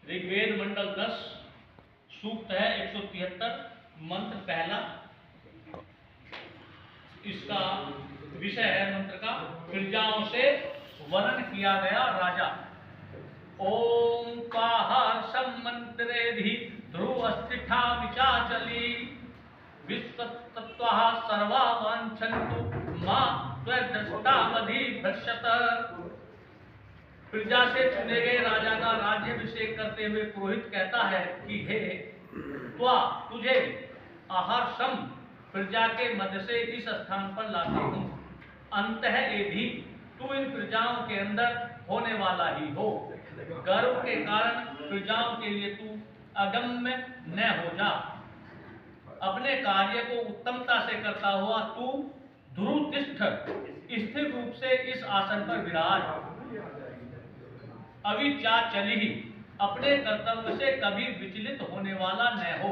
ऋग्वेद मंडल 10 सूक्त है 173 मंत्र पहला। इसका विषय है मंत्र का प्रजाओं से वर्णन किया गया राजा। ओम पाहर्षम मंत्रेधि ध्रुवस्थिठा विचाचली विश्वतत्त्वः सर्वा वाञ्छन्तु मां त्वद्दृष्टामधि भ्रश्यत। प्रजा से चुने गए राजा का राज्याभिषेक करते हुए पुरोहित कहता है कि हे त्वा तुझे आहर्षम प्रजा के मध्य से इस स्थान पर लाता हूँ। अंतः एधि तू इन प्रजाओं के अंदर होने वाला ही हो। गर्व के कारण प्रजाओं के लिए तू अगम्य न हो जा। अपने कार्य को उत्तमता से करता हुआ तू ध्रुतिष्ठ स्थिर रूप से इस आसन पर विराज। अविचाचली अपने कर्तव्य से कभी विचलित होने वाला न हो।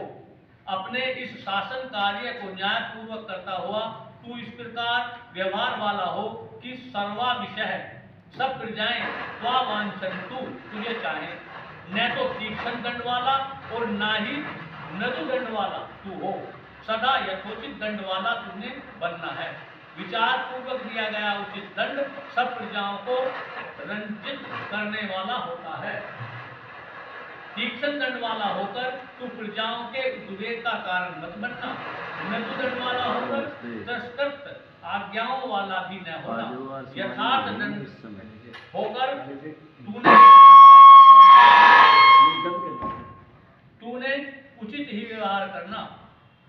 अपने इस शासन कार्य को न्याय पूर्वक करता हुआ तू इस प्रकार व्यवहार वाला हो कि सर्वा विषय सब प्रजाएं त्वावांछन्तु तुझे चाहे। न तो तीक्ष्ण दंड वाला और न ही मृदु दंड वाला तू हो। सदा यथोचित दंड वाला तुझे बनना है। विचार पूर्वक दिया गया उचित दंड सब प्रजाओं को रंजित करने वाला होता है। तीक्ष्ण दंड वाला होकर तू प्रजाओं के विवेक का कारण मत बनना। मृदु दंड वाला होकर तस्कृत आज्ञाओं वाला भी न होना। यथार्थ दंड होकर तूने उचित ही व्यवहार करना।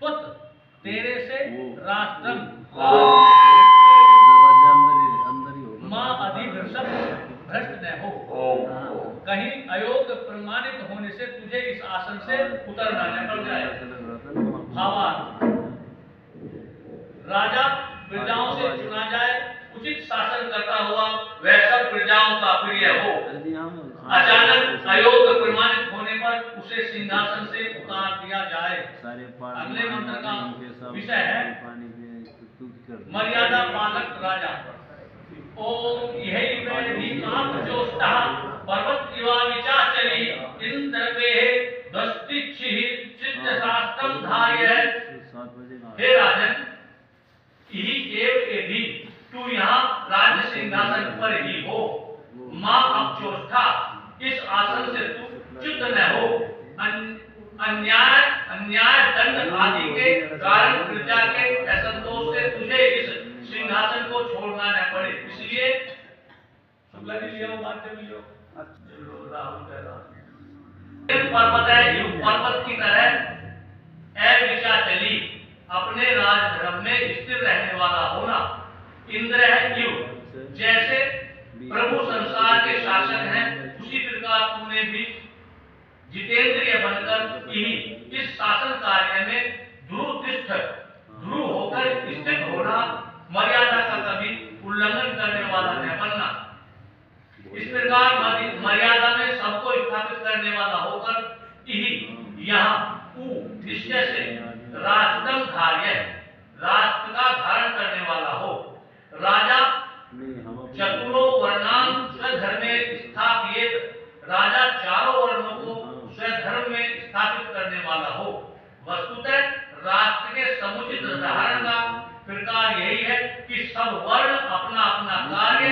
त्वत् तेरे से राष्ट्रम मां अधिभ्रष्ट भ्रष्ट न हो। कहीं अयोग्य प्रमाणित होने से तुझे इस आसन से उतरना न पड़ जाए। भावार्थ राजा प्रजाओं से चुना जाए, उचित शासन करता हुआ वह सब प्रजाओं का प्रिय हो। अचानक अयोग्य प्रमाणित होने पर उसे सिंहासन से उतार दिया जाए। अगले मंत्र का विषय है मर्यादा पालक राजा। ओम यहैवैधिकापजोष्टः पर्वत इवा विचाचली इंद्रवेः ध्वस्तिच्छिः चित्तशास्त्रं धारयेत्। हे राजन, यही एव एधि तू यहाँ राज्य सिंहासन पर ही हो। मां अपचोष्टा इस आसन से तू च्युत न हो। अन्याय दंड आदि के कारण प्रजा के असंतोष से तुझे इस सिंहासन को छोड़ना न पड़े, इसलिए पर्वत की तरह अविचाचली अपने राजधर्म में स्थिर रहने वाला होना। इंद्र है युग जैसे प्रभु संसार के शासक हैं, उसी प्रकार तूने भी जितेंद्रिय बनकर ही इस शासन कार्य में ध्रुव होकर स्थित होना। मर्यादा का कभी उल्लंघन करने वाला न बनना। इस प्रकार मर्यादा में सबको स्थापित करने वाला होकर ही यहाँ निश्चय से राष्ट्रम धार्य राष्ट्र का धारण करने वाला हो। राजा चतुरो वर्णान स्वधर्मे स्थापित राजा चारों वर्णों को स्वधर्म में स्थापित करने वाला हो। वस्तुतः राष्ट्र के समुचित धारण का प्रकार यही है कि सब वर्ण अपना अपना कार्य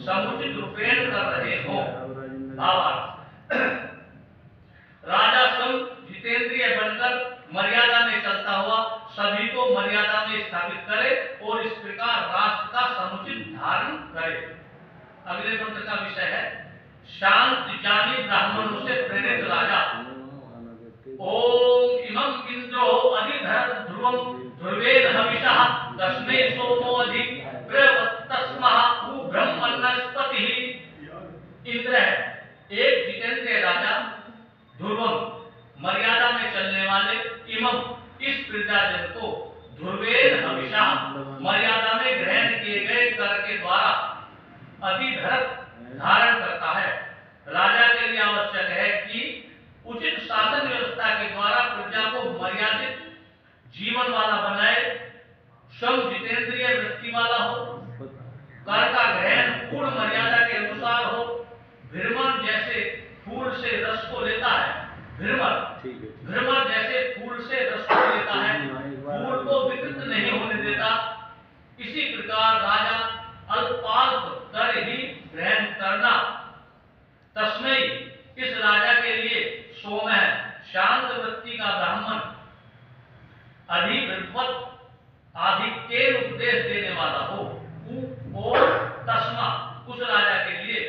समुचित रूपेण कर रहे हो। राजा स्वयं जितेंद्रिय बनकर मर्यादा में चलता हुआ सभी को मर्यादा में स्थापित करे और इस प्रकार राष्ट्र का समुचित धारण करे। अगले मंत्र का विषय है शांत ज्ञानी ब्राह्मणों से प्रेरित राजा। ओम इमं इंद्रो अधिधर ध्रुवं ध्रुवेद हविषः तस्मै सोमो अधि प्रवत्तस्मः उ ब्रह्मणस्पतिः। इंद्र है एक जितेंद्रिय राजा, ध्रुवम मर्यादा में चलने वाले, इमं इस प्रजाजन को, ध्रुवेद हविषः मर्यादा में ग्रहण किए गए कर के द्वारा अधिधर धारण करता है। राजा के लिए आवश्यक है कि उचित शासन व्यवस्था के द्वारा प्रजा को मर्यादित जीवन वाला बनाए, स्वयं जितेंद्रिय वृत्ति वाला हो, कर का ग्रहण पूर्ण मर्यादा के अनुसार हो, भ्रमण जैसे फूल से रस को लेता है भ्रमर, भ्रमर जैसे फूल से रस को लेता है, फूल को विकृत नहीं होने देता, इसी प्रकार राजा अल्पाल्प कर ही ग्रहण करना। तस्मै इस राजा के लिए सोम है, शांत वृत्ति का ब्राह्मण, अधिवृत्वत आधिक्य उपदेश देने वाला हो। और तस्मा उस राजा के लिए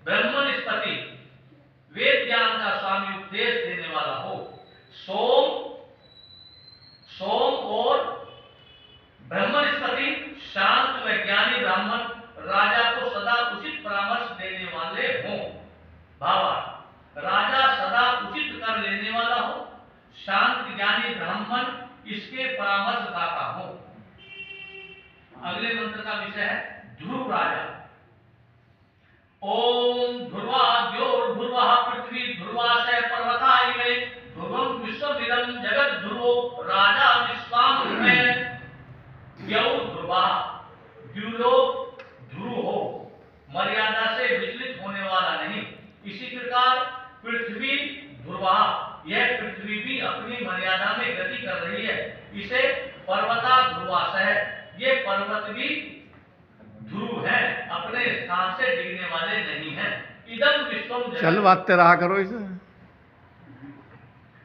ब्रह्मनिष्पति वेद ज्ञान का स्वामी उपदेश देने वाला हो। सोम और ब्रह्मनिष्पति शांत व ज्ञानी ब्राह्मण राजा को सदा उचित परामर्श देने वाले हों। भावार्थ, राजा सदा उचित कर लेने वाला हो, शांत ज्ञानी ब्राह्मण इसके परामर्शदाता हो। अगले मंत्र का विषय है ध्रुव राजा। ओम ध्रुवाद्योर्ध्रुवः पृथ्वी ध्रुवाशय पर्वता इमे ध्रुवं विश्वमिदं जगत् ध्रुवो राजा विश्वामित्रे यौ ध्रुवा। द्युलोक ध्रुव हो, मर्यादा से विचलित होने वाला नहीं। इसी प्रकार पृथ्वी ध्रुवा, यह पृथ्वी भी अपनी मर्यादा में गति कर रही है। इसे पर्वता ध्रुवाशय, ये पर्वत भी ध्रुव है, अपने स्थान से डिगने वाले नहीं हैं। इदम विश्वम चल बात रहा करो इसे।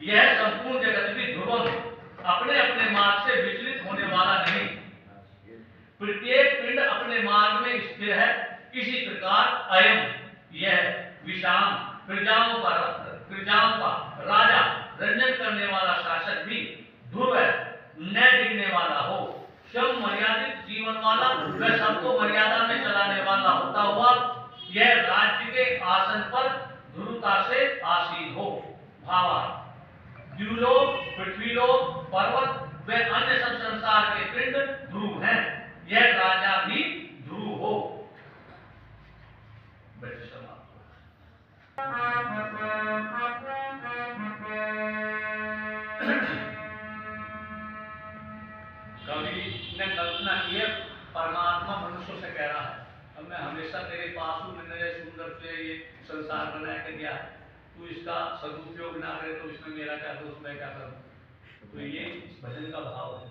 यह संपूर्ण जगत भी ध्रुवम, अपने अपने मार्ग से विचलित होने वाला नहीं। प्रत्येक पिंड अपने मार्ग में स्थिर है। इसी प्रकार अयम, यह विषाम प्रजाओं का राजा, रंजन करने वाला शासक भी ध्रुव है, न डिगने वाला हो। स्वयं मर्यादित जीवन वाला, वह सबको मर्यादा में चलाने वाला होता हुआ यह राज्य के आसन पर ध्रुवता से आसीन हो। भावार्थ, द्युलोक, पृथ्वीलोक, पर्वत व अन्य सब संसार के पिंड ध्रुव हैं, यह राजा भी ध्रुव हो। कवि ने कल्पना की है, परमात्मा मनुष्य से कह रहा है, अब मैं हमेशा तेरे पास हूँ, मैंने सुंदर से ये संसार बना के दिया, तू इसका सदुपयोग ना करे तो इसमें मेरा क्या दोष, मैं क्या करूँ। तो ये भजन का भाव है।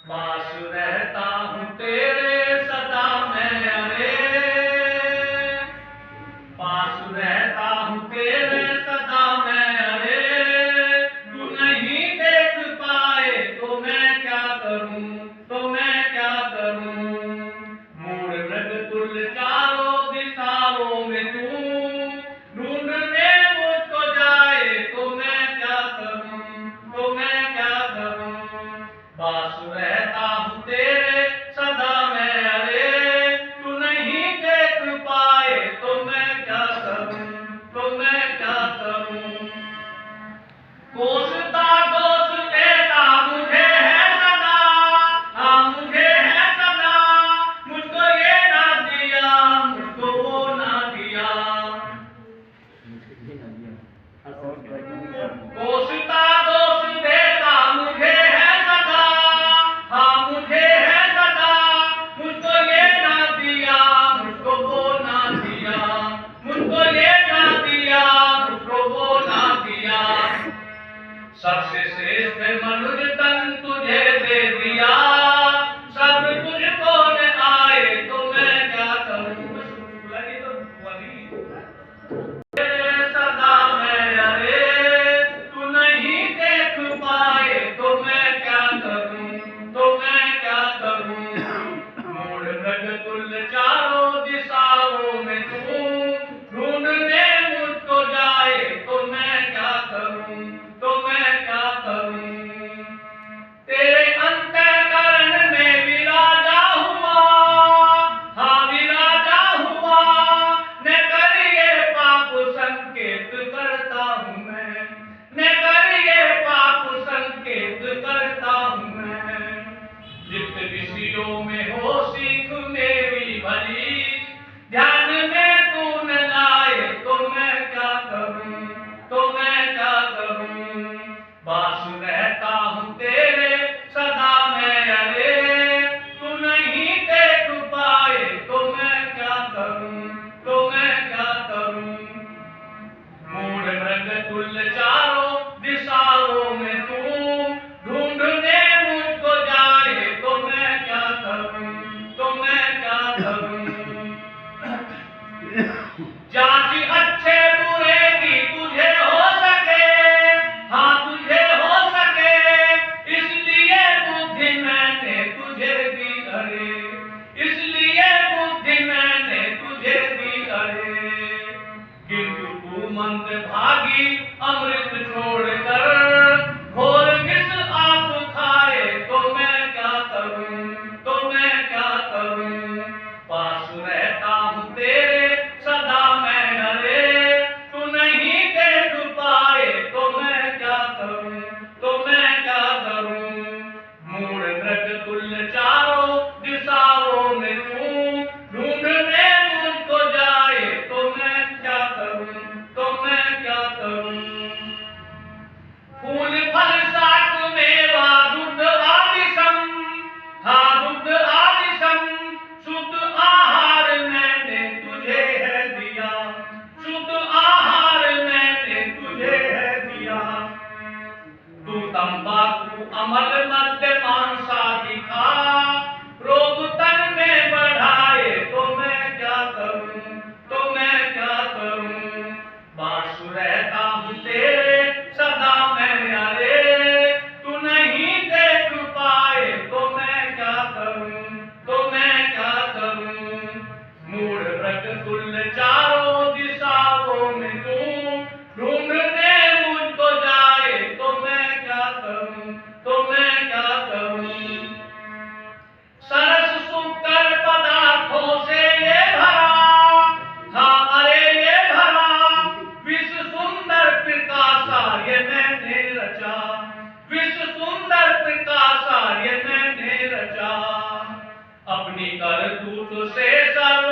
पास रहता हूँ तेरे सदा मैं, अरे पास रहता हूँ तेरे सदा मैं, अरे तू नहीं देख पाए तो मैं क्या करूं, तो मैं क्या करूं। मूड मृग तुल चारों दिशाओं में तू ढूंढने मुझको जाए तो मैं क्या करूं, तो मैं क्या करूं। पास रहता हूँ तेरे सदा मैं, अरे तू नहीं देख पाए तो मैं क्या करूं, तो मैं क्या करूं। कोसता दोष देता मुझे है सदा, हाँ मुझे है सदा, मुझको ये ना दिया, मुझको वो ना दिया। कोसता दोष देता मुझे है सदा, हाँ मुझे है सदा, मुझको ये ना दिया, मुझको वो ना दिया, मुझको ये ना दिया, मुझको वो ना दिया। सबसे श्रेष्ठ मनुज तन तुझे दे दिया, सब तुझको न आए तो मैं क्या करूं। लगी तो वही सदा मैं, अरे तू नहीं तुल्य चारों दिशाओं में तू ढूंढने मुझको जाए तो मैं क्या करूं, तो मैं क्या करूं। जांच अच्छे बुरे की तुझे हो सके, हाँ तुझे हो सके, इसलिए बुद्धि मैंने तुझे दी अरे, इसलिए बुद्धि मैंने तुझे दी अरे। किंतु तू मंद भागी अमृत छोड़कर घोर विष आप खाए तो मैं क्या करूं, तो मैं क्या करूं। पास रहता हूं तेरे सदा मैं अरे, तू नहीं देख पाए तो मैं क्या करूं, तो मैं क्या करूं। मूढ़ मृग तुल्य चारों दिशाओं में तू ढूंढने मुझको जाए तो मैं क्या करूं, तो मैं क्या करूं। फूल फल शाक मेवा दुग्ध आदि सम, हाँ दुग्ध आदि सम, शुद्ध आहार मैंने तुझे है दिया, शुद्ध आहार मैंने तुझे है दिया। तू तंबाकू अमल मद्य मांसादि खा, रोग तन में बढ़ाए तो मैं क्या करूं, तो मैं क्या करूं। बांस रहता हूं तेरे सदा मैं अरे, तू नहीं देख पाए तो मैं क्या करूं, तो मैं क्या करूं। मूढ़ मृग तुल्य चारों दिशाओं में तू ढूंढने मुझको जाए तो मैं क्या करूं, तो मैं क्या करूं। सरस सुकर पदार्थों से ये भरा, हाँ अरे ये भरा, विश्व सुंदर प्रकाशा ये मैंने रचा, विश्व सुंदर प्रकाशा ये मैंने रचा। अपनी करतूत से सर्व